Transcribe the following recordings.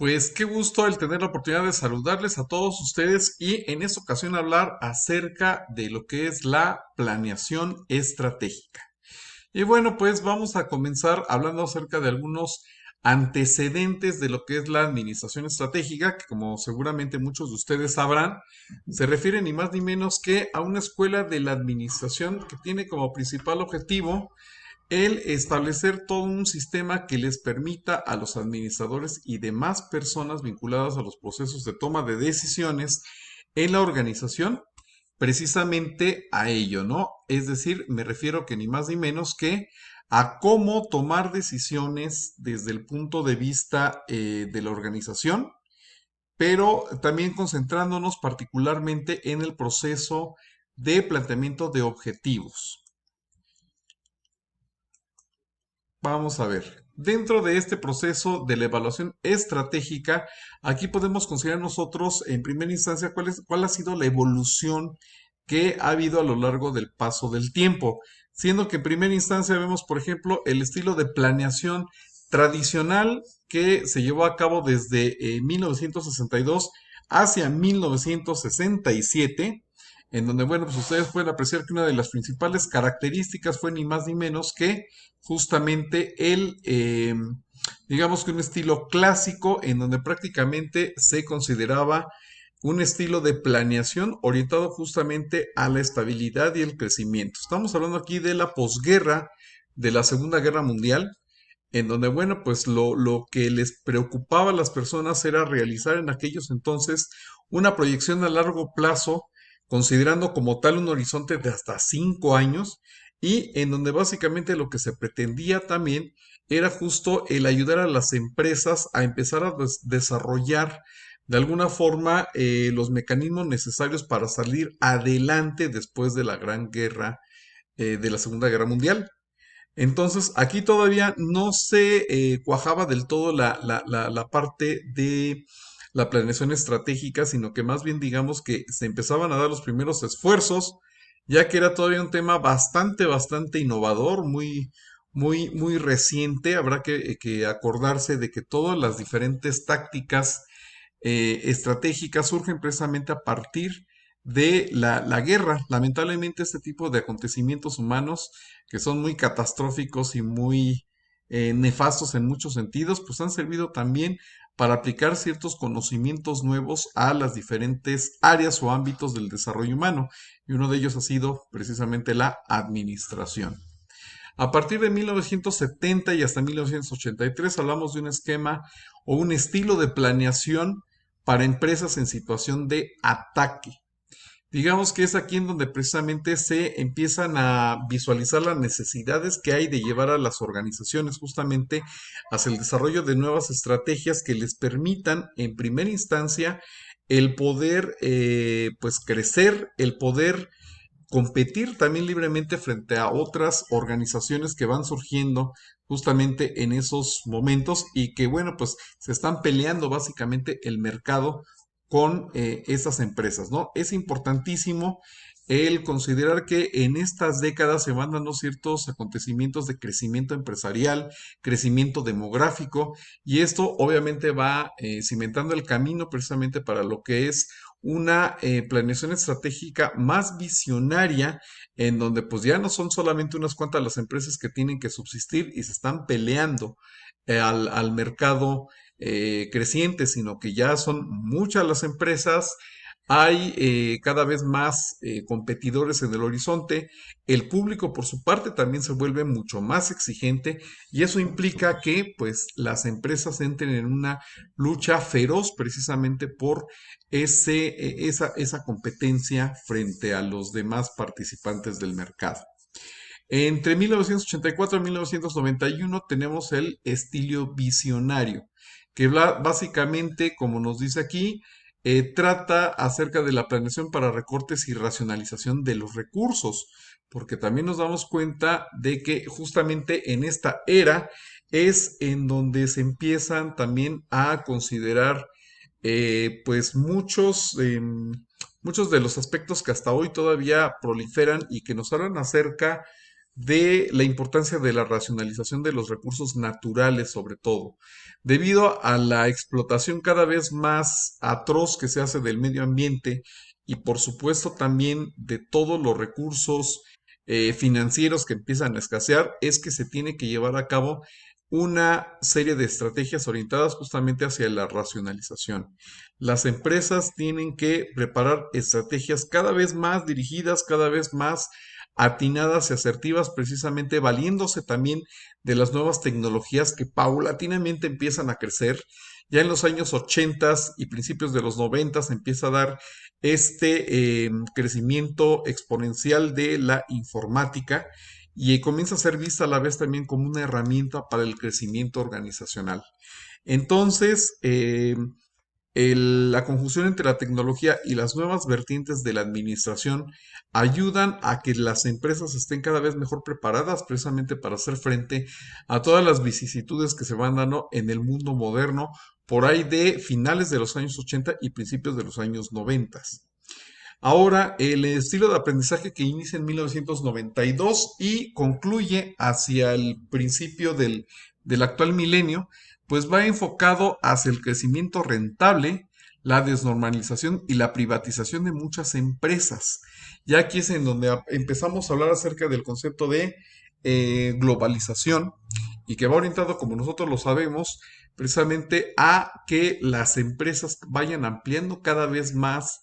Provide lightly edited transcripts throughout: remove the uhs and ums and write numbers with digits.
Pues qué gusto el tener la oportunidad de saludarles a todos ustedes y en esta ocasión hablar acerca de lo que es la planeación estratégica. Y bueno, pues vamos a comenzar hablando acerca de algunos antecedentes de lo que es la administración estratégica, que como seguramente muchos de ustedes sabrán, se refiere ni más ni menos que a una escuela de la administración que tiene como principal objetivo el establecer todo un sistema que les permita a los administradores y demás personas vinculadas a los procesos de toma de decisiones en la organización, precisamente a ello, ¿no? Es decir, me refiero que ni más ni menos que a cómo tomar decisiones desde el punto de vista de la organización, pero también concentrándonos particularmente en el proceso de planteamiento de objetivos. Vamos a ver. Dentro de este proceso de la evaluación estratégica, aquí podemos considerar nosotros en primera instancia cuál ha sido la evolución que ha habido a lo largo del paso del tiempo, siendo que en primera instancia vemos, por ejemplo, el estilo de planeación tradicional que se llevó a cabo desde 1962 hacia 1967, en donde, bueno, pues ustedes pueden apreciar que una de las principales características fue ni más ni menos que justamente digamos que un estilo clásico en donde prácticamente se consideraba un estilo de planeación orientado justamente a la estabilidad y el crecimiento. Estamos hablando aquí de la posguerra de la Segunda Guerra Mundial, en donde, bueno, pues lo que les preocupaba a las personas era realizar en aquellos entonces una proyección a largo plazo, considerando como tal un horizonte de hasta 5 años, y en donde básicamente lo que se pretendía también era justo el ayudar a las empresas a empezar a desarrollar de alguna forma los mecanismos necesarios para salir adelante después de la gran guerra de la Segunda Guerra Mundial. Entonces, aquí todavía no se cuajaba del todo la parte de la planeación estratégica, sino que más bien digamos que se empezaban a dar los primeros esfuerzos, ya que era todavía un tema bastante innovador, muy reciente. Habrá que acordarse de que todas las diferentes tácticas estratégicas surgen precisamente a partir de la guerra. Lamentablemente este tipo de acontecimientos humanos que son muy catastróficos y muy nefastos en muchos sentidos, pues han servido también para aplicar ciertos conocimientos nuevos a las diferentes áreas o ámbitos del desarrollo humano. Y uno de ellos ha sido precisamente la administración. A partir de 1970 y hasta 1983 hablamos de un esquema o un estilo de planeación para empresas en situación de ataque. Digamos que es aquí en donde precisamente se empiezan a visualizar las necesidades que hay de llevar a las organizaciones justamente hacia el desarrollo de nuevas estrategias que les permitan en primera instancia el poder pues crecer, el poder competir también libremente frente a otras organizaciones que van surgiendo justamente en esos momentos y que bueno pues se están peleando básicamente el mercado con estas empresas, ¿no? Es importantísimo el considerar que en estas décadas se van dando ciertos acontecimientos de crecimiento empresarial, crecimiento demográfico, y esto obviamente va cimentando el camino precisamente para lo que es una planeación estratégica más visionaria, en donde pues ya no son solamente unas cuantas las empresas que tienen que subsistir y se están peleando al mercado creciente, sino que ya son muchas las empresas, hay cada vez más competidores en el horizonte, el público por su parte también se vuelve mucho más exigente y eso implica que pues las empresas entren en una lucha feroz precisamente por esa competencia frente a los demás participantes del mercado. Entre 1984 y 1991 tenemos el estilo visionario, que básicamente, como nos dice aquí, trata acerca de la planeación para recortes y racionalización de los recursos, porque también nos damos cuenta de que justamente en esta era es en donde se empiezan también a considerar pues muchos de los aspectos que hasta hoy todavía proliferan y que nos hablan acerca de la importancia de la racionalización de los recursos naturales, sobre todo, debido a la explotación cada vez más atroz que se hace del medio ambiente y por supuesto también de todos los recursos financieros que empiezan a escasear, es que se tiene que llevar a cabo una serie de estrategias orientadas justamente hacia la racionalización. Las empresas tienen que preparar estrategias cada vez más dirigidas, cada vez más atinadas y asertivas, precisamente valiéndose también de las nuevas tecnologías que paulatinamente empiezan a crecer. Ya en los años 80 y principios de los 90 se empieza a dar crecimiento exponencial de la informática y comienza a ser vista a la vez también como una herramienta para el crecimiento organizacional. Entonces, la conjunción entre la tecnología y las nuevas vertientes de la administración ayudan a que las empresas estén cada vez mejor preparadas precisamente para hacer frente a todas las vicisitudes que se van dando en el mundo moderno por ahí de finales de los años 80 y principios de los años 90. Ahora, el estilo de aprendizaje que inicia en 1992 y concluye hacia el principio del actual milenio, pues va enfocado hacia el crecimiento rentable, la desnormalización y la privatización de muchas empresas. Ya aquí es en donde empezamos a hablar acerca del concepto de globalización y que va orientado, como nosotros lo sabemos, precisamente a que las empresas vayan ampliando cada vez más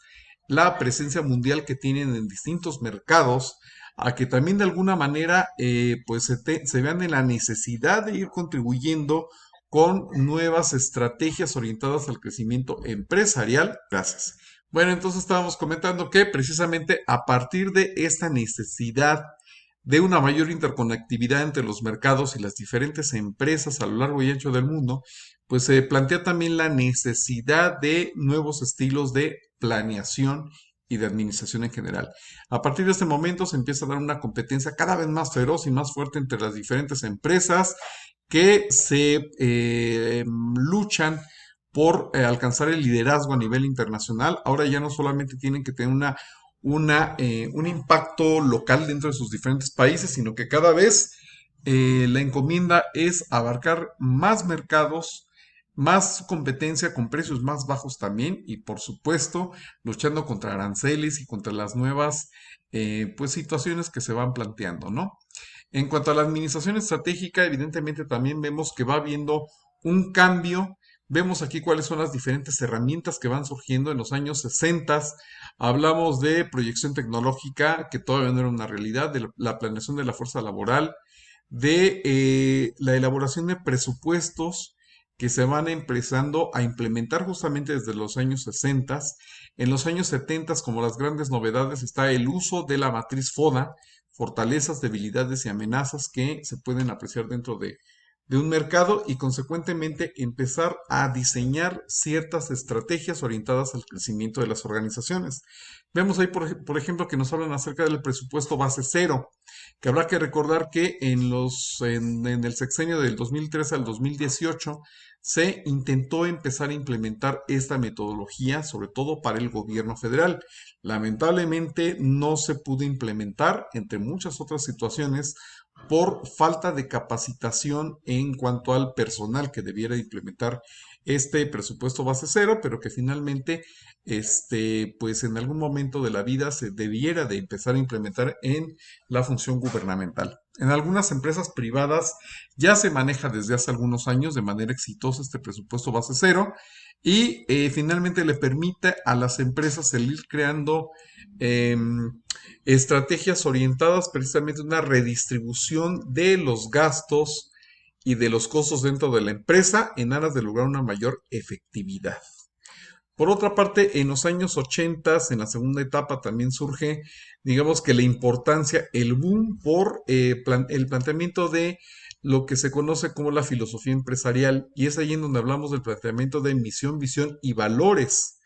la presencia mundial que tienen en distintos mercados, a que también de alguna manera pues se vean en la necesidad de ir contribuyendo con nuevas estrategias orientadas al crecimiento empresarial. Gracias. Bueno, entonces estábamos comentando que precisamente a partir de esta necesidad de una mayor interconectividad entre los mercados y las diferentes empresas a lo largo y ancho del mundo, pues se plantea también la necesidad de nuevos estilos de planeación y de administración en general. A partir de este momento se empieza a dar una competencia cada vez más feroz y más fuerte entre las diferentes empresas que se luchan por alcanzar el liderazgo a nivel internacional. Ahora ya no solamente tienen que tener un impacto local dentro de sus diferentes países, sino que cada vez la encomienda es abarcar más mercados, más competencia con precios más bajos también y por supuesto luchando contra aranceles y contra las nuevas pues situaciones que se van planteando, ¿no? En cuanto a la administración estratégica, evidentemente también vemos que va habiendo un cambio. Vemos aquí cuáles son las diferentes herramientas que van surgiendo en los años 60. Hablamos de proyección tecnológica, que todavía no era una realidad, de la planeación de la fuerza laboral, de la elaboración de presupuestos que se van empezando a implementar justamente desde los años 60. En los años 70, como las grandes novedades, está el uso de la matriz FODA, fortalezas, debilidades y amenazas que se pueden apreciar dentro de un mercado y consecuentemente empezar a diseñar ciertas estrategias orientadas al crecimiento de las organizaciones. Vemos ahí, por ejemplo, que nos hablan acerca del presupuesto base cero, que habrá que recordar que en el sexenio del 2013 al 2018 se intentó empezar a implementar esta metodología, sobre todo para el gobierno federal. Lamentablemente no se pudo implementar, entre muchas otras situaciones, por falta de capacitación en cuanto al personal que debiera implementar este presupuesto base cero, pero que finalmente, pues en algún momento de la vida se debiera de empezar a implementar en la función gubernamental. En algunas empresas privadas ya se maneja desde hace algunos años de manera exitosa este presupuesto base cero y finalmente le permite a las empresas el ir creando estrategias orientadas precisamente a una redistribución de los gastos y de los costos dentro de la empresa en aras de lograr una mayor efectividad. Por otra parte, en los años 80, en la segunda etapa, también surge, digamos que la importancia, el boom por el planteamiento de lo que se conoce como la filosofía empresarial, y es ahí en donde hablamos del planteamiento de misión, visión y valores.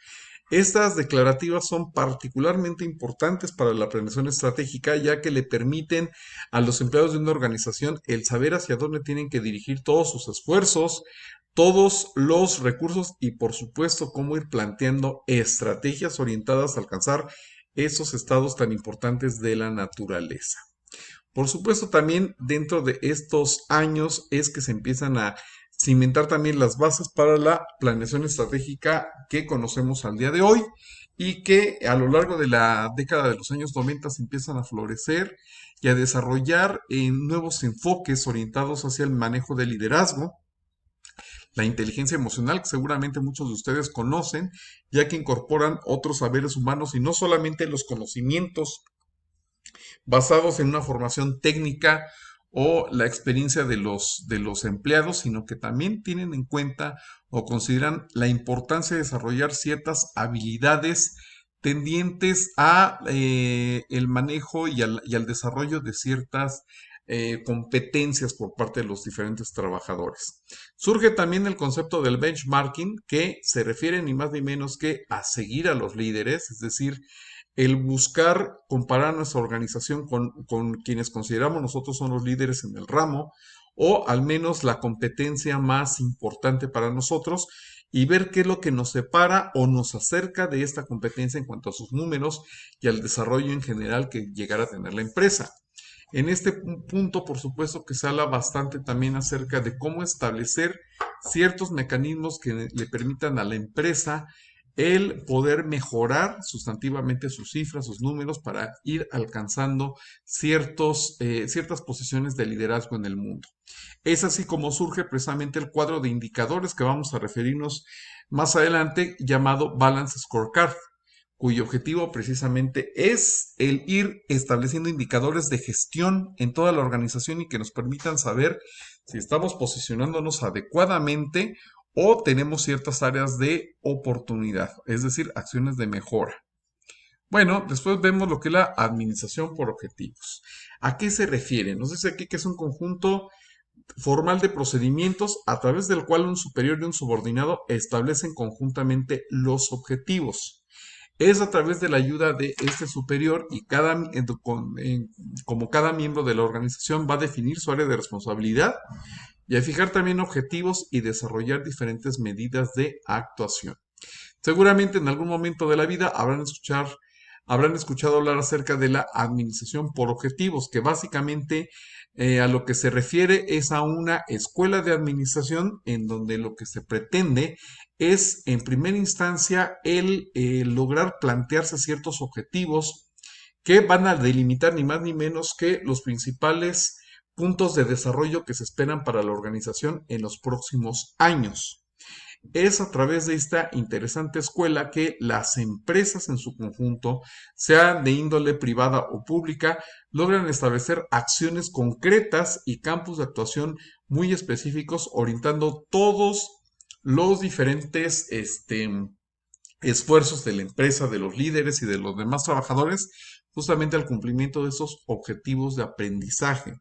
Estas declarativas son particularmente importantes para la planeación estratégica, ya que le permiten a los empleados de una organización el saber hacia dónde tienen que dirigir todos sus esfuerzos, todos los recursos y por supuesto cómo ir planteando estrategias orientadas a alcanzar esos estados tan importantes de la naturaleza. Por supuesto, también dentro de estos años es que se empiezan a cimentar también las bases para la planeación estratégica que conocemos al día de hoy y que a lo largo de la década de los años 90 se empiezan a florecer y a desarrollar nuevos enfoques orientados hacia el manejo del liderazgo, la inteligencia emocional, que seguramente muchos de ustedes conocen, ya que incorporan otros saberes humanos y no solamente los conocimientos basados en una formación técnica o la experiencia de los empleados, sino que también tienen en cuenta o consideran la importancia de desarrollar ciertas habilidades tendientes a el manejo y al desarrollo de ciertas competencias por parte de los diferentes trabajadores. Surge también el concepto del benchmarking, que se refiere ni más ni menos que a seguir a los líderes, es decir, el buscar comparar nuestra organización con quienes consideramos nosotros son los líderes en el ramo, o al menos la competencia más importante para nosotros, y ver qué es lo que nos separa o nos acerca de esta competencia en cuanto a sus números y al desarrollo en general que llegara a tener la empresa. En este punto, por supuesto, que se habla bastante también acerca de cómo establecer ciertos mecanismos que le permitan a la empresa el poder mejorar sustantivamente sus cifras, sus números, para ir alcanzando ciertas posiciones de liderazgo en el mundo. Es así como surge precisamente el cuadro de indicadores que vamos a referirnos más adelante, llamado Balance Scorecard, cuyo objetivo precisamente es el ir estableciendo indicadores de gestión en toda la organización y que nos permitan saber si estamos posicionándonos adecuadamente o tenemos ciertas áreas de oportunidad, es decir, acciones de mejora. Bueno, después vemos lo que es la administración por objetivos. ¿A qué se refiere? Nos dice aquí que es un conjunto formal de procedimientos a través del cual un superior y un subordinado establecen conjuntamente los objetivos. Es a través de la ayuda de este superior y como cada miembro de la organización va a definir su área de responsabilidad y a fijar también objetivos y desarrollar diferentes medidas de actuación. Seguramente en algún momento de la vida habrán escuchado hablar acerca de la administración por objetivos, que básicamente a lo que se refiere es a una escuela de administración en donde lo que se pretende es, en primera instancia, el lograr plantearse ciertos objetivos que van a delimitar ni más ni menos que los principales puntos de desarrollo que se esperan para la organización en los próximos años. Es a través de esta interesante escuela que las empresas en su conjunto, sean de índole privada o pública, logran establecer acciones concretas y campos de actuación muy específicos, orientando todos los diferentes esfuerzos de la empresa, de los líderes y de los demás trabajadores, justamente al cumplimiento de esos objetivos de aprendizaje,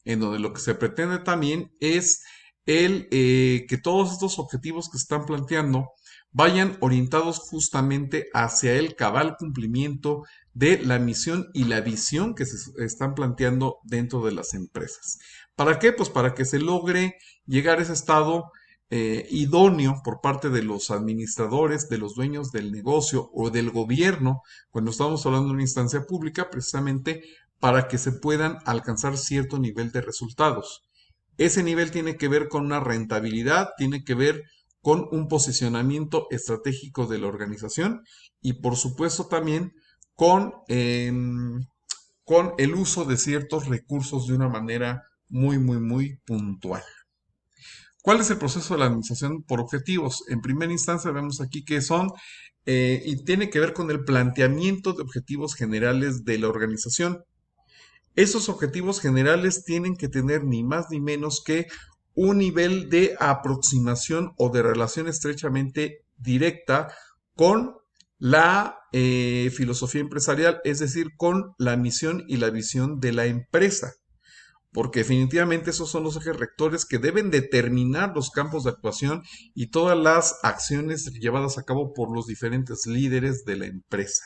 en donde lo que se pretende también es que todos estos objetivos que se están planteando vayan orientados justamente hacia el cabal cumplimiento de la misión y la visión que se están planteando dentro de las empresas. ¿Para qué? Pues para que se logre llegar a ese estado idóneo por parte de los administradores, de los dueños del negocio o del gobierno, cuando estamos hablando de una instancia pública, precisamente para que se puedan alcanzar cierto nivel de resultados. Ese nivel tiene que ver con una rentabilidad, tiene que ver con un posicionamiento estratégico de la organización y por supuesto también con el uso de ciertos recursos de una manera muy puntual. ¿Cuál es el proceso de la administración por objetivos? En primera instancia vemos aquí que son y tiene que ver con el planteamiento de objetivos generales de la organización. Esos objetivos generales tienen que tener ni más ni menos que un nivel de aproximación o de relación estrechamente directa con la filosofía empresarial, es decir, con la misión y la visión de la empresa, porque definitivamente esos son los ejes rectores que deben determinar los campos de actuación y todas las acciones llevadas a cabo por los diferentes líderes de la empresa.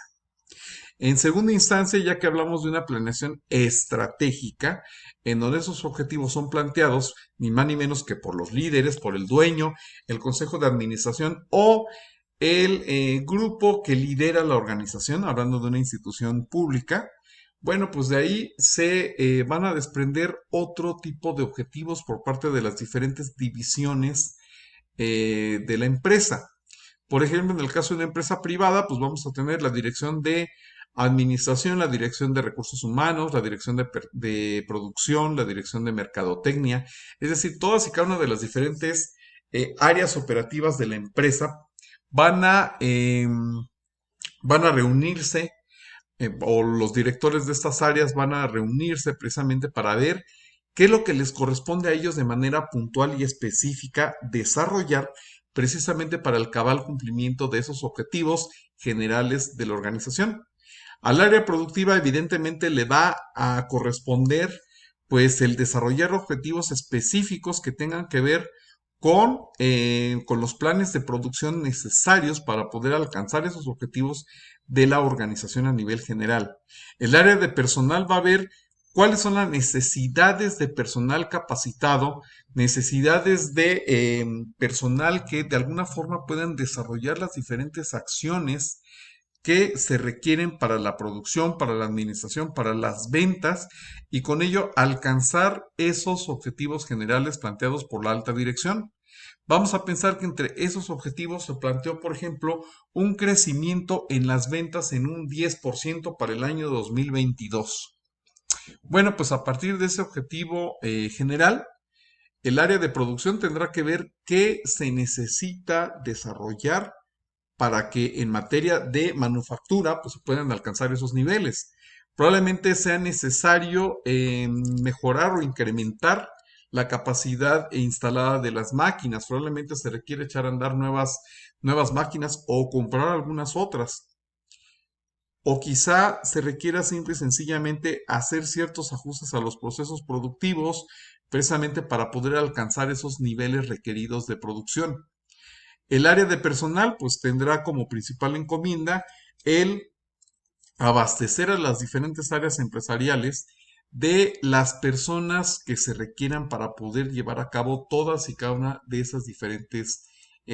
En segunda instancia, ya que hablamos de una planeación estratégica, en donde esos objetivos son planteados ni más ni menos que por los líderes, por el dueño, el consejo de administración o el grupo que lidera la organización, hablando de una institución pública, Bueno, pues de ahí se van a desprender otro tipo de objetivos por parte de las diferentes divisiones de la empresa. Por ejemplo, en el caso de una empresa privada, pues vamos a tener la dirección de administración, la dirección de recursos humanos, la dirección de producción, la dirección de mercadotecnia, es decir, todas y cada una de las diferentes áreas operativas de la empresa van a, van a reunirse o los directores de estas áreas van a reunirse precisamente para ver qué es lo que les corresponde a ellos de manera puntual y específica desarrollar precisamente para el cabal cumplimiento de esos objetivos generales de la organización. Al área productiva evidentemente le va a corresponder pues el desarrollar objetivos específicos que tengan que ver con los planes de producción necesarios para poder alcanzar esos objetivos de la organización a nivel general. El área de personal va a ver cuáles son las necesidades de personal capacitado, necesidades de personal que de alguna forma puedan desarrollar las diferentes acciones que se requieren para la producción, para la administración, para las ventas y con ello alcanzar esos objetivos generales planteados por la alta dirección. Vamos a pensar que entre esos objetivos se planteó, por ejemplo, un crecimiento en las ventas en un 10% para el año 2022. Bueno, pues a partir de ese objetivo general, el área de producción tendrá que ver qué se necesita desarrollar para que en materia de manufactura pues, se puedan alcanzar esos niveles. Probablemente sea necesario mejorar o incrementar la capacidad instalada de las máquinas. Probablemente se requiere echar a andar nuevas máquinas o comprar algunas otras. O quizá se requiera simple y sencillamente hacer ciertos ajustes a los procesos productivos precisamente para poder alcanzar esos niveles requeridos de producción. El área de personal pues tendrá como principal encomienda el abastecer a las diferentes áreas empresariales de las personas que se requieran para poder llevar a cabo todas y cada una de esas diferentes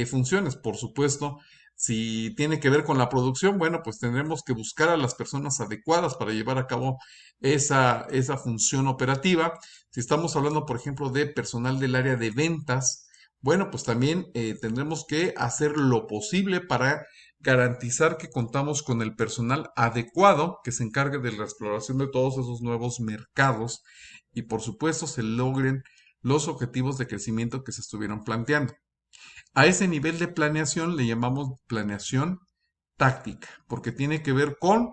funciones. Por supuesto, si tiene que ver con la producción, bueno, pues tendremos que buscar a las personas adecuadas para llevar a cabo esa función operativa. Si estamos hablando, por ejemplo, de personal del área de ventas, bueno, pues también tendremos que hacer lo posible para garantizar que contamos con el personal adecuado que se encargue de la exploración de todos esos nuevos mercados y por supuesto se logren los objetivos de crecimiento que se estuvieron planteando. A ese nivel de planeación le llamamos planeación táctica, porque tiene que ver con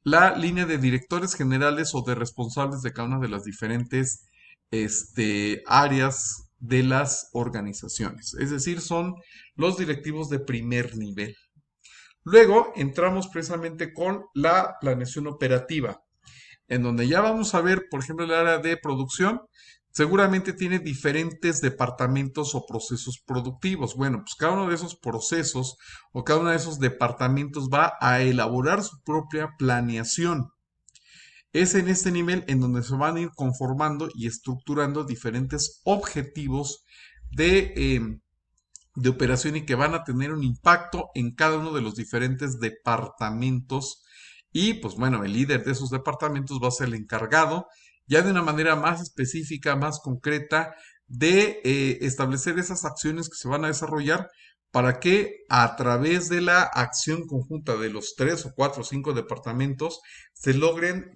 la línea de directores generales o de responsables de cada una de las diferentes áreas de las organizaciones. Es decir, son los directivos de primer nivel. Luego entramos precisamente con la planeación operativa, en donde ya vamos a ver, por ejemplo, el área de producción. Seguramente tiene diferentes departamentos o procesos productivos. Bueno, pues cada uno de esos procesos o cada uno de esos departamentos va a elaborar su propia planeación. Es en este nivel en donde se van a ir conformando y estructurando diferentes objetivos de de operación y que van a tener un impacto en cada uno de los diferentes departamentos. Y pues bueno, el líder de esos departamentos va a ser el encargado, ya de una manera más específica, más concreta, de establecer esas acciones que se van a desarrollar para que a través de la acción conjunta de los 3 o 4 o 5 departamentos se logren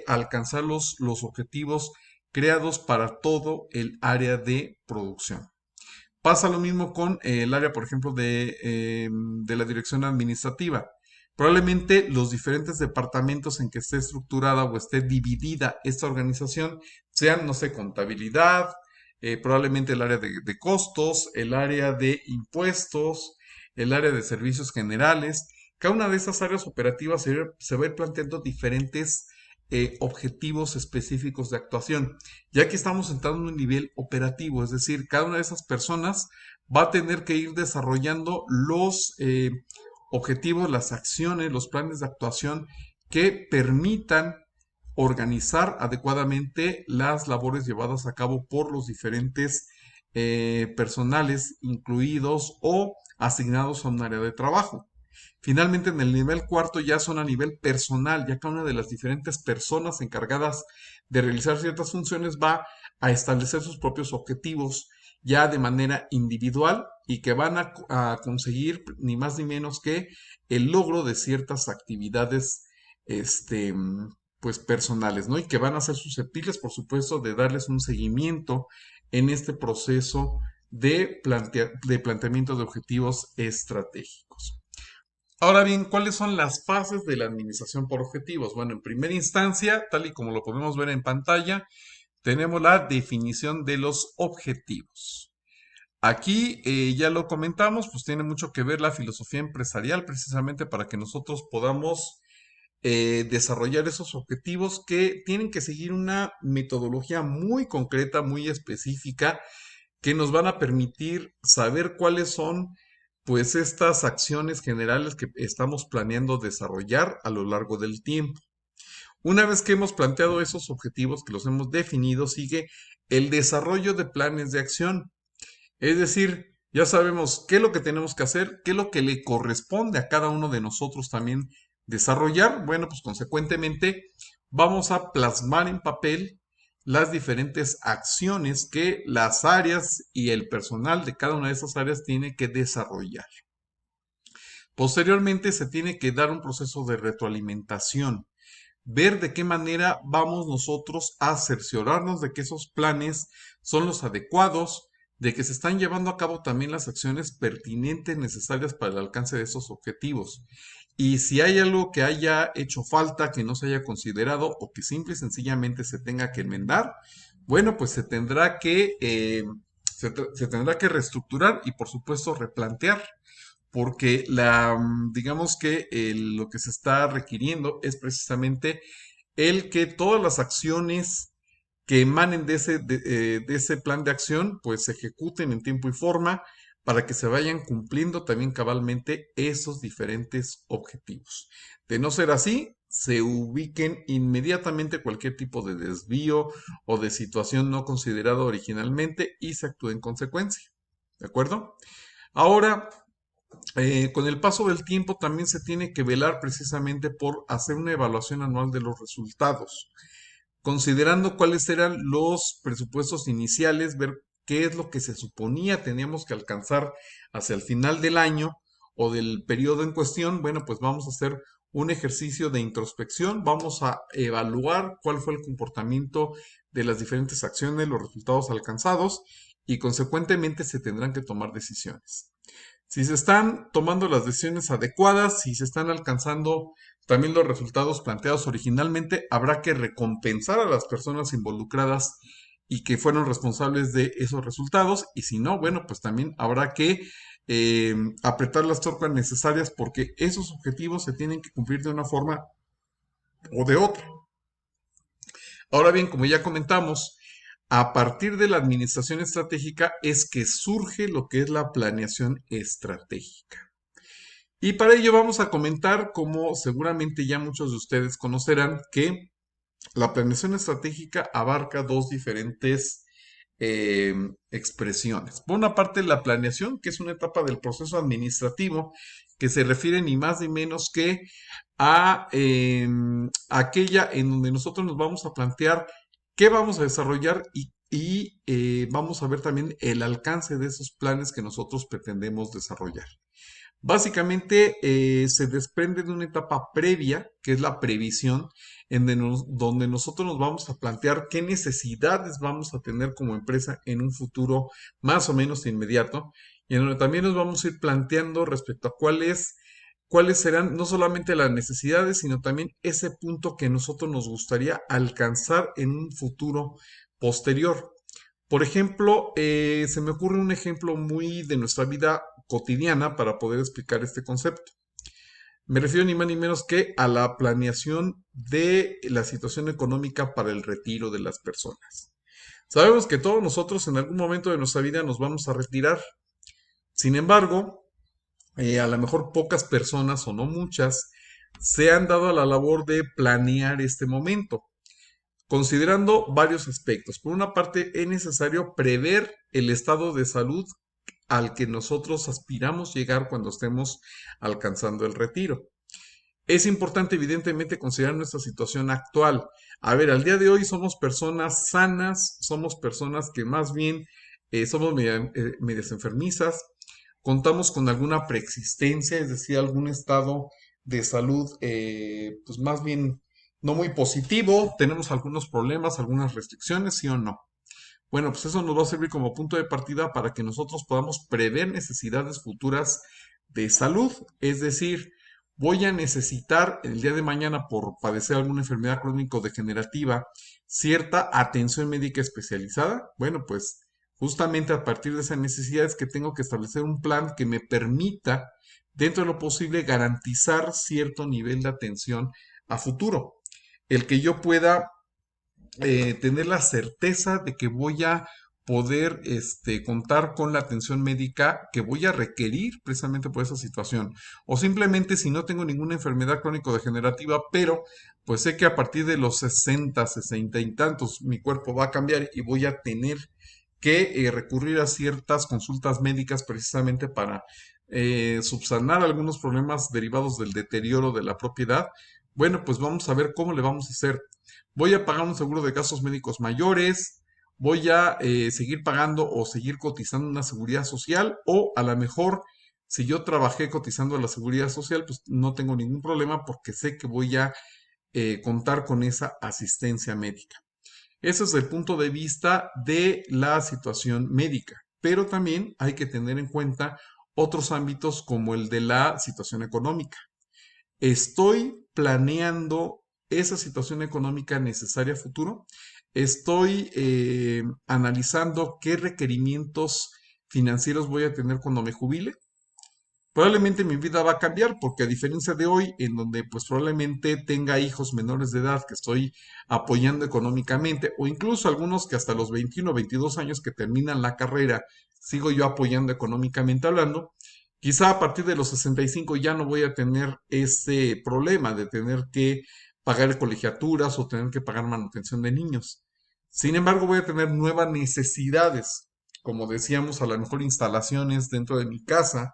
alcanzar los objetivos creados para todo el área de producción. Pasa lo mismo con el área, por ejemplo, de la dirección administrativa. Probablemente los diferentes departamentos en que esté estructurada o esté dividida esta organización sean, no sé, contabilidad, probablemente el área de costos, el área de impuestos, el área de servicios generales. Cada una de esas áreas operativas se va a ir planteando diferentes objetivos específicos de actuación. Ya que estamos entrando en un nivel operativo, es decir, cada una de esas personas va a tener que ir desarrollando los objetivos, las acciones, los planes de actuación que permitan organizar adecuadamente las labores llevadas a cabo por los diferentes personales incluidos o asignados a un área de trabajo. Finalmente, en el nivel cuarto ya son a nivel personal, ya cada una de las diferentes personas encargadas de realizar ciertas funciones va a establecer sus propios objetivos ya de manera individual y que van a conseguir ni más ni menos que el logro de ciertas actividades, este, pues personales, ¿no? Y que van a ser susceptibles, por supuesto, de darles un seguimiento en este proceso de planteamiento de objetivos estratégicos. Ahora bien, ¿cuáles son las fases de la administración por objetivos? Bueno, en primera instancia, tal y como lo podemos ver en pantalla, tenemos la definición de los objetivos. Aquí ya lo comentamos, pues tiene mucho que ver la filosofía empresarial precisamente para que nosotros podamos desarrollar esos objetivos que tienen que seguir una metodología muy concreta, muy específica, que nos van a permitir saber cuáles son pues estas acciones generales que estamos planeando desarrollar a lo largo del tiempo. Una vez que hemos planteado esos objetivos, que los hemos definido, sigue el desarrollo de planes de acción. Es decir, ya sabemos qué es lo que tenemos que hacer, qué es lo que le corresponde a cada uno de nosotros también desarrollar. Bueno, pues consecuentemente vamos a plasmar en papel las diferentes acciones que las áreas y el personal de cada una de esas áreas tiene que desarrollar. Posteriormente se tiene que dar un proceso de retroalimentación, ver de qué manera vamos nosotros a cerciorarnos de que esos planes son los adecuados, de que se están llevando a cabo también las acciones pertinentes necesarias para el alcance de esos objetivos. Y si hay algo que haya hecho falta, que no se haya considerado o que simple y sencillamente se tenga que enmendar, bueno, pues se tendrá que reestructurar y por supuesto replantear porque digamos que lo que se está requiriendo es precisamente el que todas las acciones que emanen de ese plan de acción, pues se ejecuten en tiempo y forma para que se vayan cumpliendo también cabalmente esos diferentes objetivos. De no ser así, se ubiquen inmediatamente cualquier tipo de desvío o de situación no considerada originalmente y se actúe en consecuencia. ¿De acuerdo? Ahora, con el paso del tiempo también se tiene que velar precisamente por hacer una evaluación anual de los resultados, considerando cuáles eran los presupuestos iniciales, ver qué es lo que se suponía teníamos que alcanzar hacia el final del año o del periodo en cuestión. Bueno, pues vamos a hacer un ejercicio de introspección, vamos a evaluar cuál fue el comportamiento de las diferentes acciones, los resultados alcanzados y consecuentemente se tendrán que tomar decisiones. Si se están tomando las decisiones adecuadas, si se están alcanzando también los resultados planteados originalmente, habrá que recompensar a las personas involucradas y que fueron responsables de esos resultados. Y si no, bueno, pues también habrá que apretar las tuercas necesarias porque esos objetivos se tienen que cumplir de una forma o de otra. Ahora bien, como ya comentamos, a partir de la administración estratégica es que surge lo que es la planeación estratégica. Y para ello vamos a comentar, como seguramente ya muchos de ustedes conocerán, que la planeación estratégica abarca dos diferentes expresiones. Por una parte, la planeación, que es una etapa del proceso administrativo que se refiere ni más ni menos que a aquella en donde nosotros nos vamos a plantear qué vamos a desarrollar y vamos a ver también el alcance de esos planes que nosotros pretendemos desarrollar. Básicamente se desprende de una etapa previa, que es la previsión, donde nosotros nos vamos a plantear qué necesidades vamos a tener como empresa en un futuro más o menos inmediato, y en donde también nos vamos a ir planteando respecto a cuáles serán no solamente las necesidades, sino también ese punto que nosotros nos gustaría alcanzar en un futuro posterior. Por ejemplo, se me ocurre un ejemplo muy de nuestra vida cotidiana para poder explicar este concepto. Me refiero ni más ni menos que a la planeación de la situación económica para el retiro de las personas. Sabemos que todos nosotros en algún momento de nuestra vida nos vamos a retirar. Sin embargo, a lo mejor pocas personas o no muchas se han dado a la labor de planear este momento, considerando varios aspectos. Por una parte, es necesario prever el estado de salud al que nosotros aspiramos llegar cuando estemos alcanzando el retiro. Es importante, evidentemente, considerar nuestra situación actual. A ver, al día de hoy somos personas sanas, somos personas que más bien somos medias enfermizas, contamos con alguna preexistencia, es decir, algún estado de salud, pues más bien no muy positivo, tenemos algunos problemas, algunas restricciones, sí o no. Bueno, pues eso nos va a servir como punto de partida para que nosotros podamos prever necesidades futuras de salud. Es decir, voy a necesitar el día de mañana por padecer alguna enfermedad crónico-degenerativa cierta atención médica especializada. Bueno, pues justamente a partir de esa necesidad es que tengo que establecer un plan que me permita, dentro de lo posible, garantizar cierto nivel de atención a futuro. El que yo pueda tener la certeza de que voy a poder contar con la atención médica que voy a requerir precisamente por esa situación. O simplemente si no tengo ninguna enfermedad crónico-degenerativa, pero pues sé que a partir de los 60, 60 y tantos mi cuerpo va a cambiar y voy a tener que recurrir a ciertas consultas médicas precisamente para subsanar algunos problemas derivados del deterioro de la propiedad. Bueno, pues vamos a ver cómo le vamos a hacer. Voy a pagar un seguro de gastos médicos mayores, voy a seguir pagando o seguir cotizando una seguridad social, o a lo mejor si yo trabajé cotizando a la seguridad social, pues no tengo ningún problema porque sé que voy a contar con esa asistencia médica. Ese es el punto de vista de la situación médica, pero también hay que tener en cuenta otros ámbitos como el de la situación económica. Estoy planeando esa situación económica necesaria a futuro. Estoy analizando qué requerimientos financieros voy a tener cuando me jubile. Probablemente mi vida va a cambiar porque a diferencia de hoy, en donde pues probablemente tenga hijos menores de edad que estoy apoyando económicamente, o incluso algunos que hasta los 21 o 22 años que terminan la carrera, sigo yo apoyando económicamente hablando, quizá a partir de los 65 ya no voy a tener ese problema de tener que pagar colegiaturas o tener que pagar manutención de niños. Sin embargo, voy a tener nuevas necesidades, como decíamos, a lo mejor instalaciones dentro de mi casa,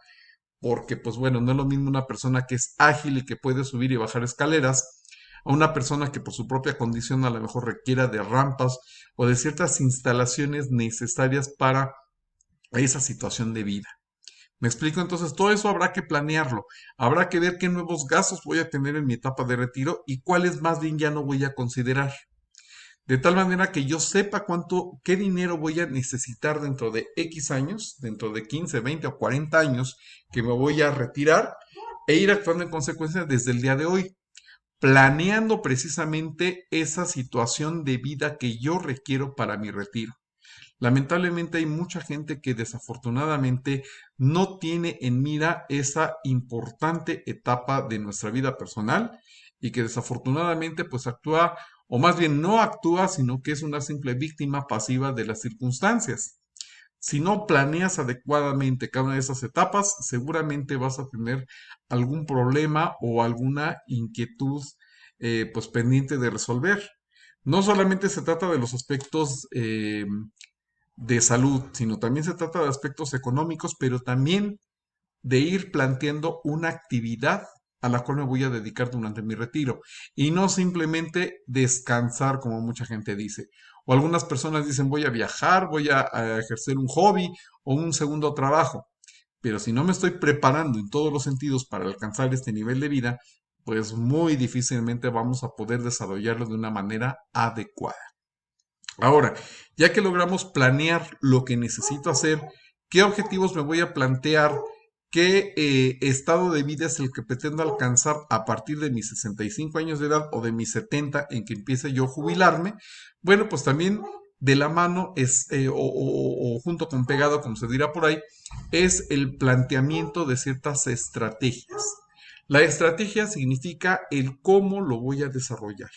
porque pues bueno, no es lo mismo una persona que es ágil y que puede subir y bajar escaleras a una persona que por su propia condición a lo mejor requiera de rampas o de ciertas instalaciones necesarias para esa situación de vida. ¿Me explico? Entonces, todo eso habrá que planearlo. Habrá que ver qué nuevos gastos voy a tener en mi etapa de retiro y cuáles más bien ya no voy a considerar. De tal manera que yo sepa qué dinero voy a necesitar dentro de X años, dentro de 15, 20 o 40 años que me voy a retirar e ir actuando en consecuencia desde el día de hoy, planeando precisamente esa situación de vida que yo requiero para mi retiro. Lamentablemente hay mucha gente que desafortunadamente no tiene en mira esa importante etapa de nuestra vida personal y que desafortunadamente pues actúa, o más bien no actúa, sino que es una simple víctima pasiva de las circunstancias. Si no planeas adecuadamente cada una de esas etapas, seguramente vas a tener algún problema o alguna inquietud pues pendiente de resolver. No solamente se trata de los aspectos de salud, sino también se trata de aspectos económicos, pero también de ir planteando una actividad a la cual me voy a dedicar durante mi retiro y no simplemente descansar como mucha gente dice. O algunas personas dicen voy a viajar, a ejercer un hobby o un segundo trabajo. Pero si no me estoy preparando en todos los sentidos para alcanzar este nivel de vida, pues muy difícilmente vamos a poder desarrollarlo de una manera adecuada. Ahora, ya que logramos planear lo que necesito hacer, ¿qué objetivos me voy a plantear? ¿Qué estado de vida es el que pretendo alcanzar a partir de mis 65 años de edad o de mis 70 en que empiece yo a jubilarme? Bueno, pues también de la mano o junto con pegado, como se dirá por ahí, es el planteamiento de ciertas estrategias. La estrategia significa el cómo lo voy a desarrollar.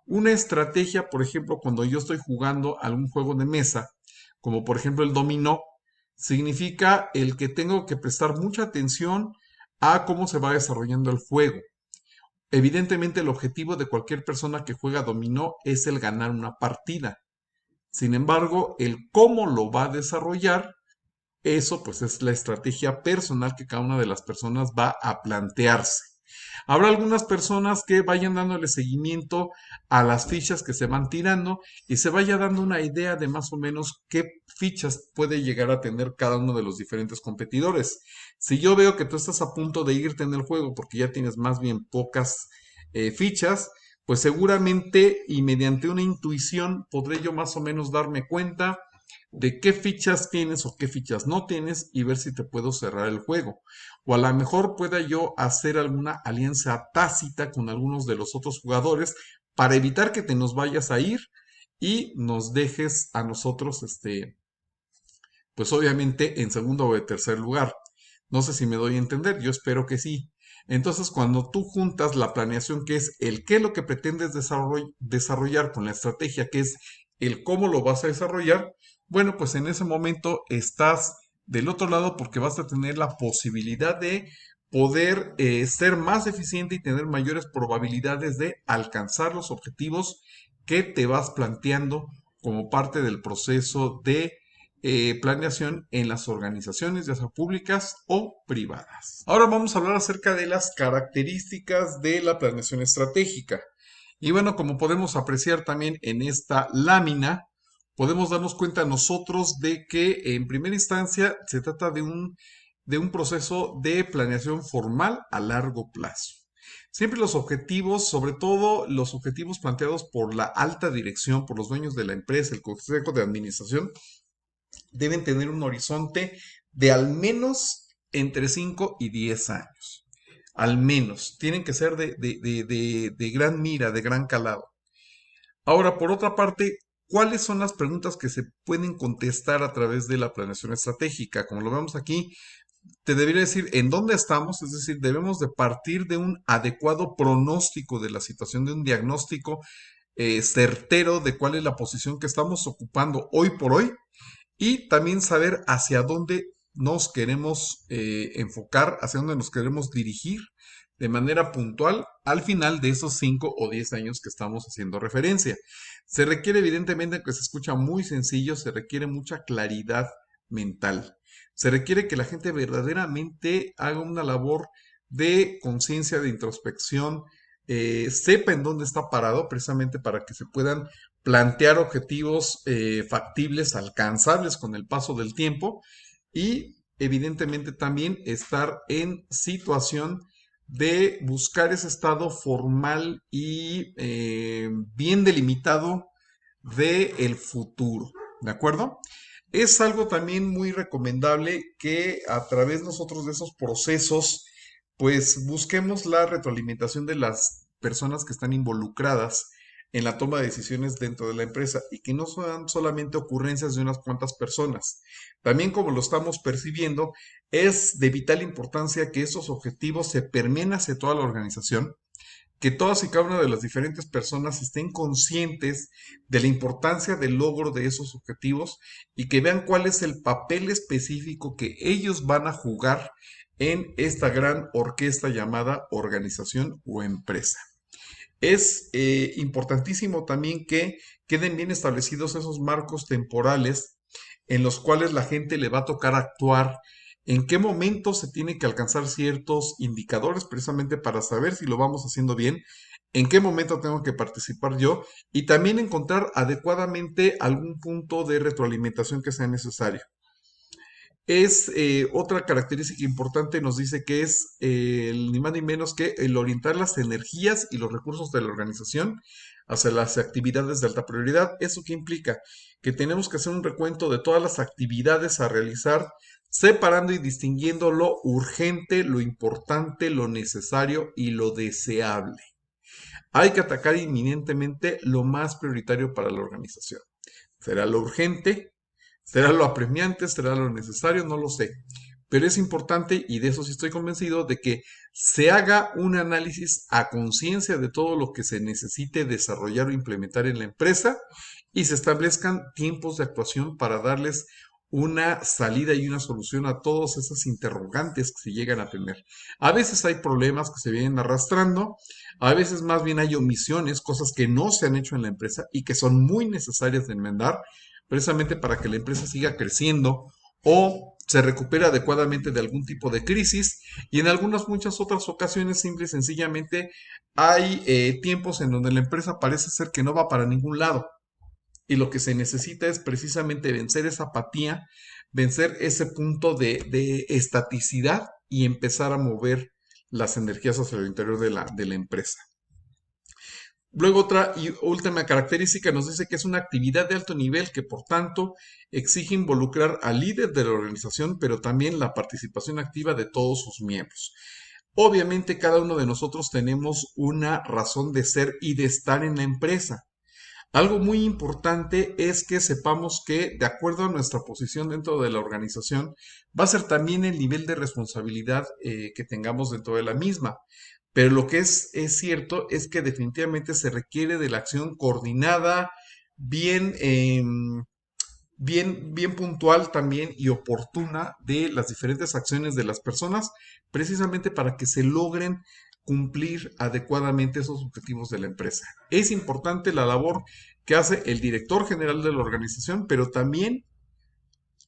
Una estrategia, por ejemplo, cuando yo estoy jugando algún juego de mesa, como por ejemplo el dominó, significa el que tengo que prestar mucha atención a cómo se va desarrollando el juego. Evidentemente el objetivo de cualquier persona que juega dominó es el ganar una partida. Sin embargo, el cómo lo va a desarrollar Eso pues es la estrategia personal que cada una de las personas va a plantearse. Habrá algunas personas que vayan dándole seguimiento a las fichas que se van tirando y se vaya dando una idea de más o menos qué fichas puede llegar a tener cada uno de los diferentes competidores. Si yo veo que tú estás a punto de irte en el juego porque ya tienes más bien pocas fichas, pues seguramente y mediante una intuición podré yo más o menos darme cuenta de qué fichas tienes o qué fichas no tienes y ver si te puedo cerrar el juego. O a lo mejor pueda yo hacer alguna alianza tácita con algunos de los otros jugadores para evitar que te nos vayas a ir y nos dejes a nosotros, pues obviamente en segundo o de tercer lugar. No sé si me doy a entender, yo espero que sí. Entonces, cuando tú juntas la planeación, que es el qué es lo que pretendes desarrollar con la estrategia, que es el cómo lo vas a desarrollar, bueno, pues en ese momento estás del otro lado porque vas a tener la posibilidad de poder ser más eficiente y tener mayores probabilidades de alcanzar los objetivos que te vas planteando como parte del proceso de planeación en las organizaciones, ya sea públicas o privadas. Ahora vamos a hablar acerca de las características de la planeación estratégica. Y bueno, como podemos apreciar también en esta lámina, podemos darnos cuenta nosotros de que en primera instancia se trata de un proceso de planeación formal a largo plazo. Siempre los objetivos, sobre todo los objetivos planteados por la alta dirección, por los dueños de la empresa, el consejo de administración, deben tener un horizonte de al menos entre 5 y 10 años. Al menos. Tienen que ser de gran mira, de gran calado. Ahora, por otra parte, ¿cuáles son las preguntas que se pueden contestar a través de la planeación estratégica? Como lo vemos aquí, te debería decir en dónde estamos, es decir, debemos de partir de un adecuado pronóstico de la situación, de un diagnóstico certero de cuál es la posición que estamos ocupando hoy por hoy y también saber hacia dónde nos queremos enfocar, hacia dónde nos queremos dirigir de manera puntual al final de esos 5 o 10 años que estamos haciendo referencia. Se requiere evidentemente, que se escucha muy sencillo, se requiere mucha claridad mental. Se requiere que la gente verdaderamente haga una labor de conciencia, de introspección, sepa en dónde está parado, precisamente para que se puedan plantear objetivos factibles, alcanzables con el paso del tiempo y evidentemente también estar en situación de buscar ese estado formal y bien delimitado del futuro, ¿de acuerdo? Es algo también muy recomendable que a través nosotros de esos procesos, pues busquemos la retroalimentación de las personas que están involucradas en la toma de decisiones dentro de la empresa y que no sean solamente ocurrencias de unas cuantas personas. También como lo estamos percibiendo, es de vital importancia que esos objetivos se permeen hacia toda la organización, que todas y cada una de las diferentes personas estén conscientes de la importancia del logro de esos objetivos y que vean cuál es el papel específico que ellos van a jugar en esta gran orquesta llamada organización o empresa. Es importantísimo también que queden bien establecidos esos marcos temporales en los cuales la gente le va a tocar actuar, en qué momento se tiene que alcanzar ciertos indicadores precisamente para saber si lo vamos haciendo bien, en qué momento tengo que participar yo y también encontrar adecuadamente algún punto de retroalimentación que sea necesario. Es otra característica importante, nos dice que es ni más ni menos que el orientar las energías y los recursos de la organización hacia las actividades de alta prioridad. ¿Eso qué implica? Que tenemos que hacer un recuento de todas las actividades a realizar, separando y distinguiendo lo urgente, lo importante, lo necesario y lo deseable. Hay que atacar inminentemente lo más prioritario para la organización. ¿Será lo urgente? ¿Será lo apremiante? ¿Será lo necesario? No lo sé. Pero es importante, y de eso sí estoy convencido, de que se haga un análisis a conciencia de todo lo que se necesite desarrollar o implementar en la empresa y se establezcan tiempos de actuación para darles una salida y una solución a todas esas interrogantes que se llegan a tener. A veces hay problemas que se vienen arrastrando, a veces más bien hay omisiones, cosas que no se han hecho en la empresa y que son muy necesarias de enmendar, precisamente para que la empresa siga creciendo o se recupera adecuadamente de algún tipo de crisis y en algunas muchas otras ocasiones simple y sencillamente hay tiempos en donde la empresa parece ser que no va para ningún lado y lo que se necesita es precisamente vencer esa apatía, vencer ese punto de estaticidad y empezar a mover las energías hacia el interior de la empresa. Luego otra y última característica nos dice que es una actividad de alto nivel que por tanto exige involucrar al líder de la organización, pero también la participación activa de todos sus miembros. Obviamente cada uno de nosotros tenemos una razón de ser y de estar en la empresa. Algo muy importante es que sepamos que, de acuerdo a nuestra posición dentro de la organización, va a ser también el nivel de responsabilidad que tengamos dentro de la misma. Pero lo que es cierto es que definitivamente se requiere de la acción coordinada, bien, bien puntual también y oportuna de las diferentes acciones de las personas, precisamente para que se logren cumplir adecuadamente esos objetivos de la empresa. Es importante la labor que hace el director general de la organización, pero también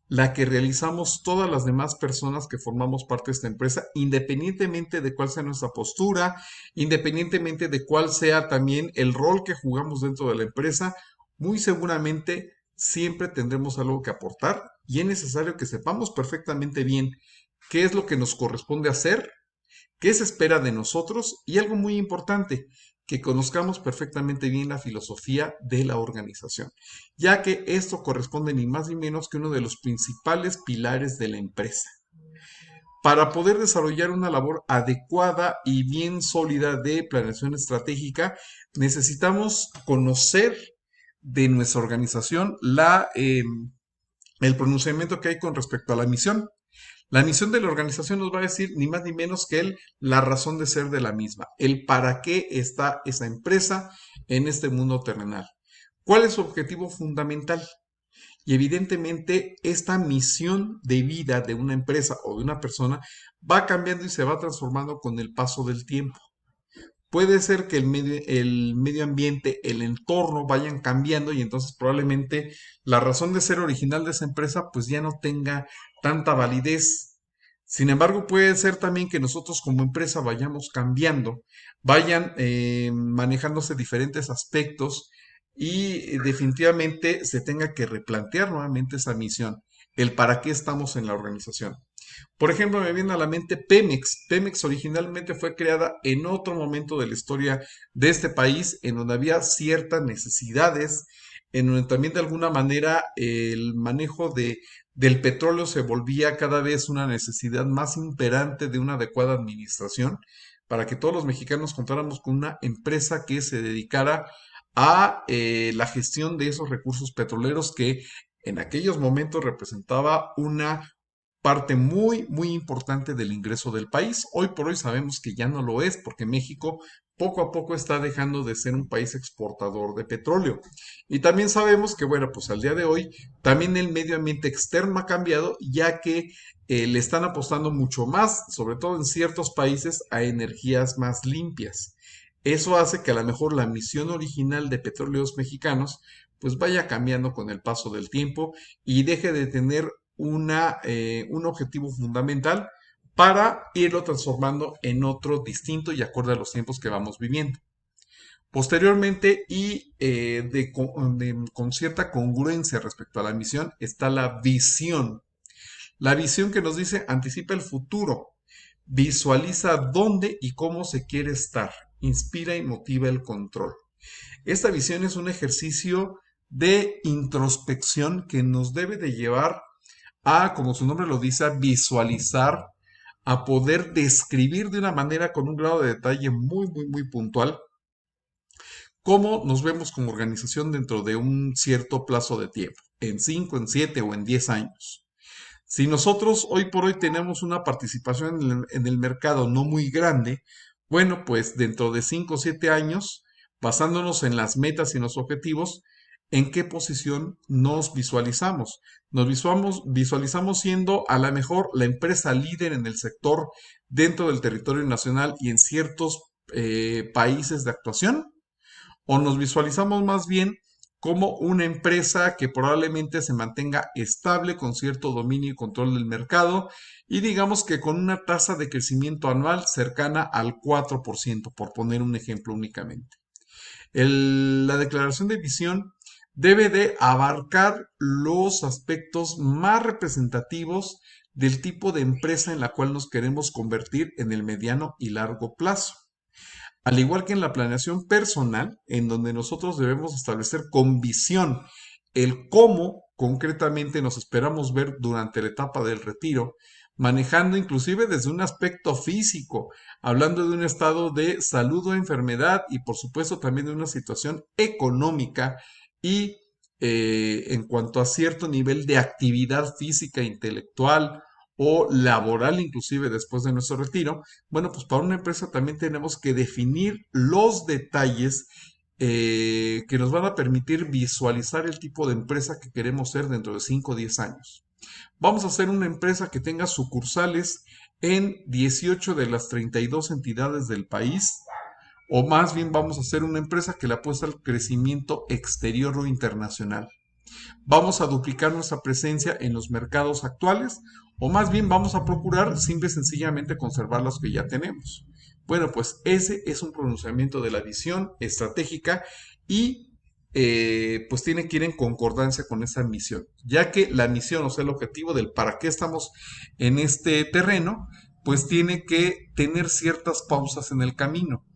la que realizamos todas las demás personas que formamos parte de esta empresa, independientemente de cuál sea nuestra postura, independientemente de cuál sea también el rol que jugamos dentro de la empresa, muy seguramente siempre tendremos algo que aportar y es necesario que sepamos perfectamente bien qué es lo que nos corresponde hacer, qué se espera de nosotros y algo muy importante, que conozcamos perfectamente bien la filosofía de la organización, ya que esto corresponde ni más ni menos que uno de los principales pilares de la empresa. Para poder desarrollar una labor adecuada y bien sólida de planeación estratégica, necesitamos conocer de nuestra organización el pronunciamiento que hay con respecto a la misión. La misión de la organización nos va a decir ni más ni menos que la razón de ser de la misma, el para qué está esa empresa en este mundo terrenal. ¿Cuál es su objetivo fundamental? Y evidentemente esta misión de vida de una empresa o de una persona va cambiando y se va transformando con el paso del tiempo. Puede ser que el medio ambiente, el entorno vayan cambiando y entonces probablemente la razón de ser original de esa empresa pues ya no tenga tanta validez. Sin embargo, puede ser también que nosotros como empresa vayamos cambiando, vayan manejándose diferentes aspectos y definitivamente se tenga que replantear nuevamente esa misión, el para qué estamos en la organización. Por ejemplo, me viene a la mente Pemex. Pemex originalmente fue creada en otro momento de la historia de este país, en donde había ciertas necesidades, en donde también de alguna manera el manejo del petróleo se volvía cada vez una necesidad más imperante de una adecuada administración, para que todos los mexicanos contáramos con una empresa que se dedicara a la gestión de esos recursos petroleros que en aquellos momentos representaba una parte muy, muy importante del ingreso del país. Hoy por hoy sabemos que ya no lo es porque México poco a poco está dejando de ser un país exportador de petróleo. Y también sabemos que, bueno, pues al día de hoy también el medio ambiente externo ha cambiado ya que le están apostando mucho más, sobre todo en ciertos países, a energías más limpias. Eso hace que a lo mejor la misión original de Petróleos Mexicanos pues vaya cambiando con el paso del tiempo y deje de tener un objetivo fundamental para irlo transformando en otro distinto y acorde a los tiempos que vamos viviendo. Posteriormente y con cierta congruencia respecto a la misión está la visión. La visión que nos dice anticipa el futuro, visualiza dónde y cómo se quiere estar, inspira y motiva el control. Esta visión es un ejercicio de introspección que nos debe de llevar a, como su nombre lo dice, a visualizar, a poder describir de una manera con un grado de detalle muy, muy, muy puntual cómo nos vemos como organización dentro de un cierto plazo de tiempo, en 5, en 7 o en 10 años. Si nosotros hoy por hoy tenemos una participación en el mercado no muy grande, bueno, pues dentro de 5 o 7 años, basándonos en las metas y en los objetivos, ¿en qué posición nos visualizamos? Nos visualizamos siendo a lo mejor la empresa líder en el sector dentro del territorio nacional y en ciertos países de actuación, o nos visualizamos más bien como una empresa que probablemente se mantenga estable con cierto dominio y control del mercado y digamos que con una tasa de crecimiento anual cercana al 4%, por poner un ejemplo únicamente. La declaración de visión debe de abarcar los aspectos más representativos del tipo de empresa en la cual nos queremos convertir en el mediano y largo plazo. Al igual que en la planeación personal, en donde nosotros debemos establecer con visión el cómo concretamente nos esperamos ver durante la etapa del retiro, manejando inclusive desde un aspecto físico, hablando de un estado de salud o enfermedad y por supuesto también de una situación económica y en cuanto a cierto nivel de actividad física, intelectual o laboral inclusive después de nuestro retiro. Bueno, pues para una empresa también tenemos que definir los detalles que nos van a permitir visualizar el tipo de empresa que queremos ser dentro de 5 o 10 años. Vamos a hacer una empresa que tenga sucursales en 18 de las 32 entidades del país, o más bien vamos a hacer una empresa que le apuesta al crecimiento exterior o internacional. Vamos a duplicar nuestra presencia en los mercados actuales o más bien vamos a procurar simple y sencillamente conservar los que ya tenemos. Bueno, pues ese es un pronunciamiento de la visión estratégica y pues tiene que ir en concordancia con esa misión, ya que la misión, o sea, el objetivo del para qué estamos en este terreno, pues tiene que tener ciertas pausas en el camino.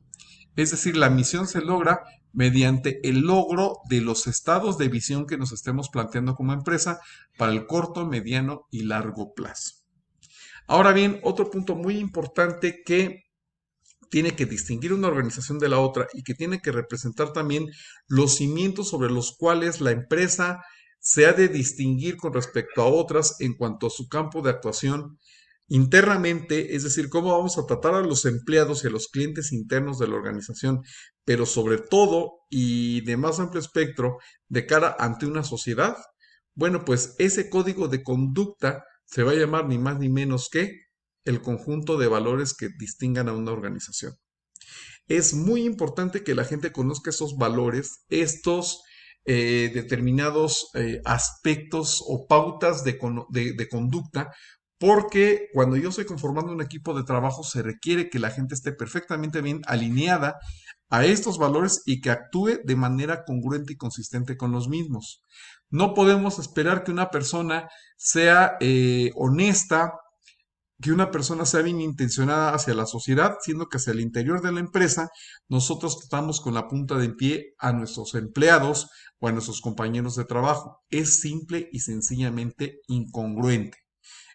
Es decir, la misión se logra mediante el logro de los estados de visión que nos estemos planteando como empresa para el corto, mediano y largo plazo. Ahora bien, otro punto muy importante que tiene que distinguir una organización de la otra y que tiene que representar también los cimientos sobre los cuales la empresa se ha de distinguir con respecto a otras en cuanto a su campo de actuación internamente, es decir, cómo vamos a tratar a los empleados y a los clientes internos de la organización, pero sobre todo y de más amplio espectro de cara ante una sociedad. Bueno, pues ese código de conducta se va a llamar ni más ni menos que el conjunto de valores que distingan a una organización. Es muy importante que la gente conozca esos valores, estos determinados aspectos o pautas de conducta, porque cuando yo estoy conformando un equipo de trabajo se requiere que la gente esté perfectamente bien alineada a estos valores y que actúe de manera congruente y consistente con los mismos. No podemos esperar que una persona sea honesta, que una persona sea bien intencionada hacia la sociedad, siendo que hacia el interior de la empresa nosotros tratamos con la punta de pie a nuestros empleados o a nuestros compañeros de trabajo. Es simple y sencillamente incongruente.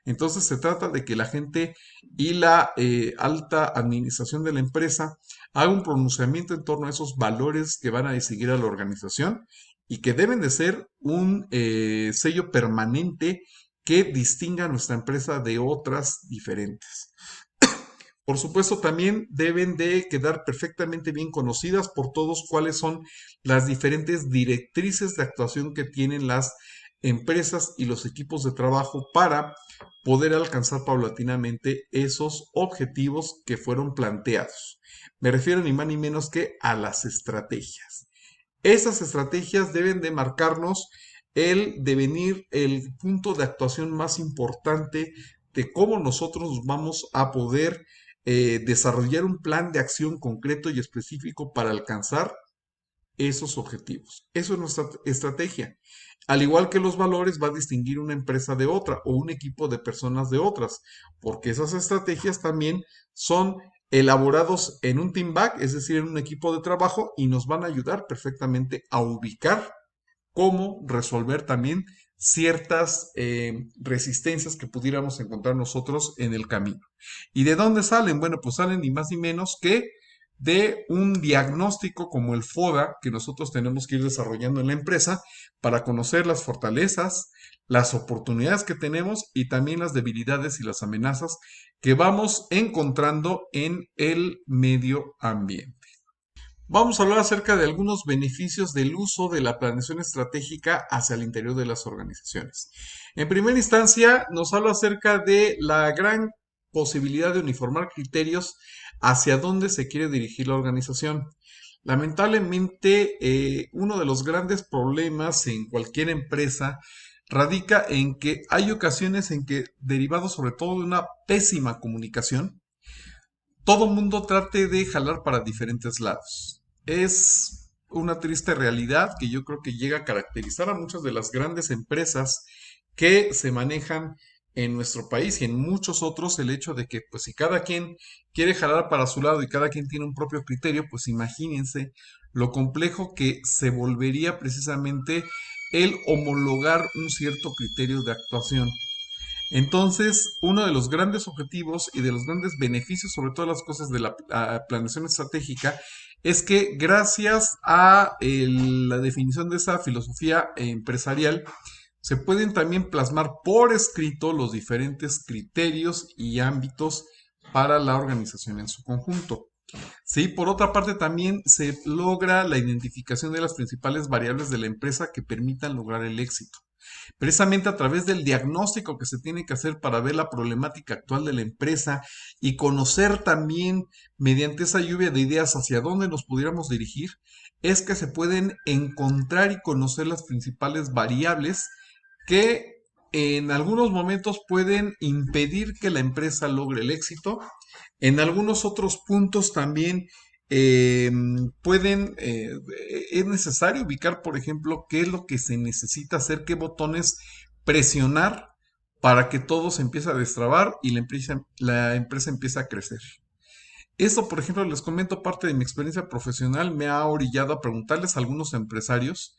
Entonces se trata de que la gente y la alta administración de la empresa haga un pronunciamiento en torno a esos valores que van a distinguir a la organización y que deben de ser un sello permanente que distinga a nuestra empresa de otras diferentes. Por supuesto, también deben de quedar perfectamente bien conocidas por todos cuáles son las diferentes directrices de actuación que tienen las empresas y los equipos de trabajo para poder alcanzar paulatinamente esos objetivos que fueron planteados. Me refiero ni más ni menos que a las estrategias. Esas estrategias deben de marcarnos el devenir, el punto de actuación más importante de cómo nosotros vamos a poder desarrollar un plan de acción concreto y específico para alcanzar esos objetivos. Eso es nuestra estrategia. Al igual que los valores, va a distinguir una empresa de otra o un equipo de personas de otras, porque esas estrategias también son elaborados en un team back, es decir, en un equipo de trabajo, y nos van a ayudar perfectamente a ubicar cómo resolver también ciertas resistencias que pudiéramos encontrar nosotros en el camino. ¿Y de dónde salen? Bueno, pues salen ni más ni menos que de un diagnóstico como el FODA que nosotros tenemos que ir desarrollando en la empresa para conocer las fortalezas, las oportunidades que tenemos y también las debilidades y las amenazas que vamos encontrando en el medio ambiente. Vamos a hablar acerca de algunos beneficios del uso de la planeación estratégica hacia el interior de las organizaciones. En primera instancia, nos habla acerca de la gran posibilidad de uniformar criterios hacia dónde se quiere dirigir la organización. Lamentablemente, uno de los grandes problemas en cualquier empresa radica en que hay ocasiones en que, derivado sobre todo de una pésima comunicación, todo mundo trate de jalar para diferentes lados. Es una triste realidad que yo creo que llega a caracterizar a muchas de las grandes empresas que se manejan en nuestro país y en muchos otros, el hecho de que pues si cada quien quiere jalar para su lado y cada quien tiene un propio criterio, pues imagínense lo complejo que se volvería precisamente el homologar un cierto criterio de actuación. Entonces, uno de los grandes objetivos y de los grandes beneficios, sobre todas las cosas de la planeación estratégica, es que gracias a la definición de esa filosofía empresarial, se pueden también plasmar por escrito los diferentes criterios y ámbitos para la organización en su conjunto. Sí, por otra parte también se logra la identificación de las principales variables de la empresa que permitan lograr el éxito precisamente a través del diagnóstico que se tiene que hacer para ver la problemática actual de la empresa y conocer también mediante esa lluvia de ideas hacia dónde nos pudiéramos dirigir, es que se pueden encontrar y conocer las principales variables que en algunos momentos pueden impedir que la empresa logre el éxito. En algunos otros puntos también eh, es necesario ubicar, por ejemplo, qué es lo que se necesita hacer, qué botones presionar para que todo se empiece a destrabar y la empresa empiece a crecer. Esto, por ejemplo, les comento parte de mi experiencia profesional, me ha orillado a preguntarles a algunos empresarios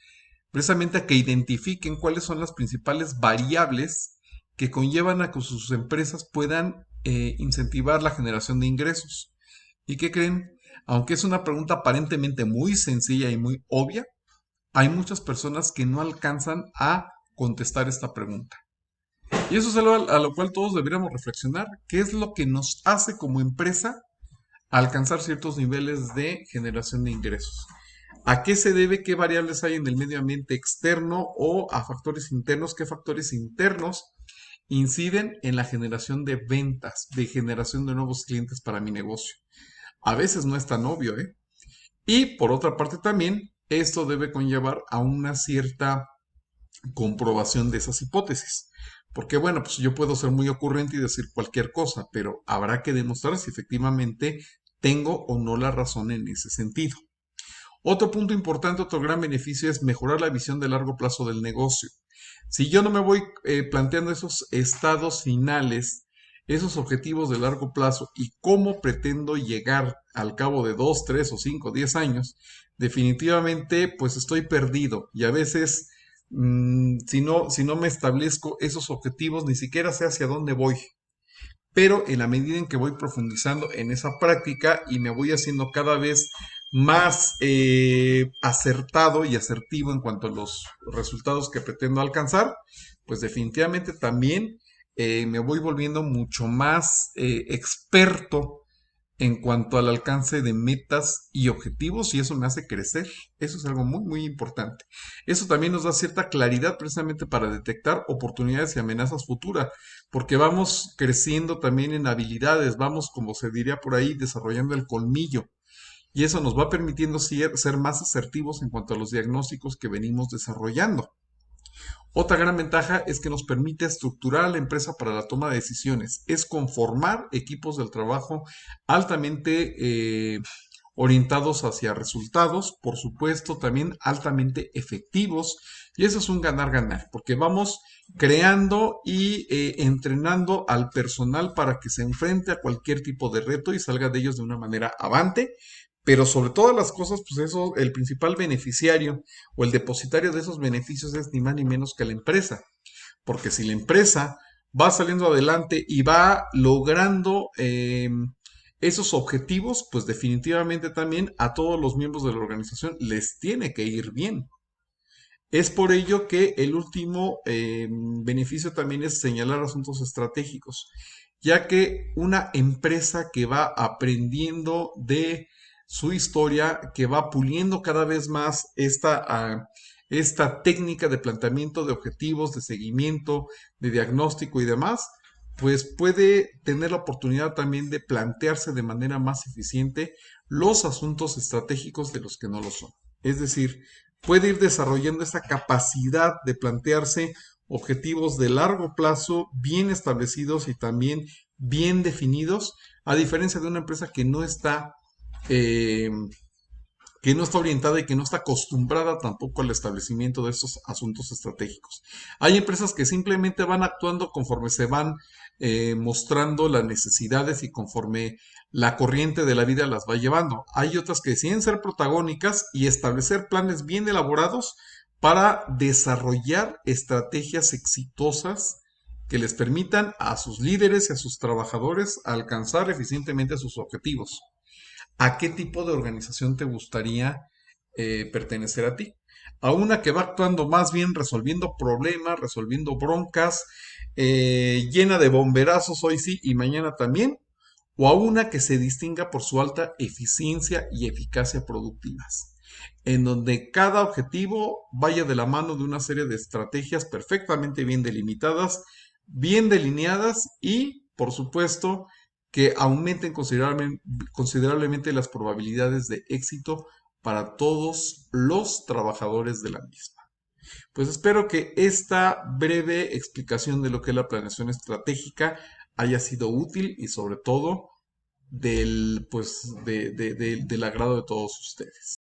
precisamente a que identifiquen cuáles son las principales variables que conllevan a que sus empresas puedan incentivar la generación de ingresos. ¿Y qué creen? Aunque es una pregunta aparentemente muy sencilla y muy obvia, hay muchas personas que no alcanzan a contestar esta pregunta. Y eso es algo a lo cual todos deberíamos reflexionar. ¿Qué es lo que nos hace como empresa alcanzar ciertos niveles de generación de ingresos? ¿A qué se debe? ¿Qué variables hay en el medio ambiente externo o a factores internos? ¿Qué factores internos inciden en la generación de ventas, de generación de nuevos clientes para mi negocio? A veces no es tan obvio, ¿eh? Y por otra parte también, esto debe conllevar a una cierta comprobación de esas hipótesis. Porque bueno, pues yo puedo ser muy ocurrente y decir cualquier cosa, pero habrá que demostrar si efectivamente tengo o no la razón en ese sentido. Otro punto importante, otro gran beneficio es mejorar la visión de largo plazo del negocio. Si yo no me voy planteando esos estados finales, esos objetivos de largo plazo y cómo pretendo llegar al cabo de 2, 3 o 5, 10 años, definitivamente pues estoy perdido y a veces si no me establezco esos objetivos ni siquiera sé hacia dónde voy. Pero en la medida en que voy profundizando en esa práctica y me voy haciendo cada vez más acertado y asertivo en cuanto a los resultados que pretendo alcanzar, pues definitivamente también me voy volviendo mucho más experto en cuanto al alcance de metas y objetivos y eso me hace crecer. Eso es algo muy, muy importante. Eso también nos da cierta claridad precisamente para detectar oportunidades y amenazas futuras, porque vamos creciendo también en habilidades, vamos, como se diría por ahí, desarrollando el colmillo. Y eso nos va permitiendo ser más asertivos en cuanto a los diagnósticos que venimos desarrollando. Otra gran ventaja es que nos permite estructurar a la empresa para la toma de decisiones. Es conformar equipos del trabajo altamente orientados hacia resultados, por supuesto, también altamente efectivos. Y eso es un ganar-ganar, porque vamos creando y entrenando al personal para que se enfrente a cualquier tipo de reto y salga de ellos de una manera avante. Pero sobre todas las cosas, pues eso, el principal beneficiario o el depositario de esos beneficios es ni más ni menos que la empresa. Porque si la empresa va saliendo adelante y va logrando esos objetivos, pues definitivamente también a todos los miembros de la organización les tiene que ir bien. Es por ello que el último beneficio también es señalar asuntos estratégicos, ya que una empresa que va aprendiendo de su historia, que va puliendo cada vez más esta técnica de planteamiento de objetivos, de seguimiento, de diagnóstico y demás, pues puede tener la oportunidad también de plantearse de manera más eficiente los asuntos estratégicos de los que no lo son. Es decir, puede ir desarrollando esa capacidad de plantearse objetivos de largo plazo bien establecidos y también bien definidos, a diferencia de una empresa eh, que no está orientada y que no está acostumbrada tampoco al establecimiento de estos asuntos estratégicos. Hay empresas que simplemente van actuando conforme se van mostrando las necesidades y conforme la corriente de la vida las va llevando. Hay otras que deciden ser protagónicas y establecer planes bien elaborados para desarrollar estrategias exitosas que les permitan a sus líderes y a sus trabajadores alcanzar eficientemente sus objetivos. ¿A qué tipo de organización te gustaría pertenecer a ti? ¿A una que va actuando más bien resolviendo problemas, resolviendo broncas, llena de bomberazos hoy sí y mañana también? ¿O a una que se distinga por su alta eficiencia y eficacia productivas? En donde cada objetivo vaya de la mano de una serie de estrategias perfectamente bien delimitadas, bien delineadas y, por supuesto, que aumenten considerablemente las probabilidades de éxito para todos los trabajadores de la misma. Pues espero que esta breve explicación de lo que es la planeación estratégica haya sido útil y sobre todo del agrado de todos ustedes.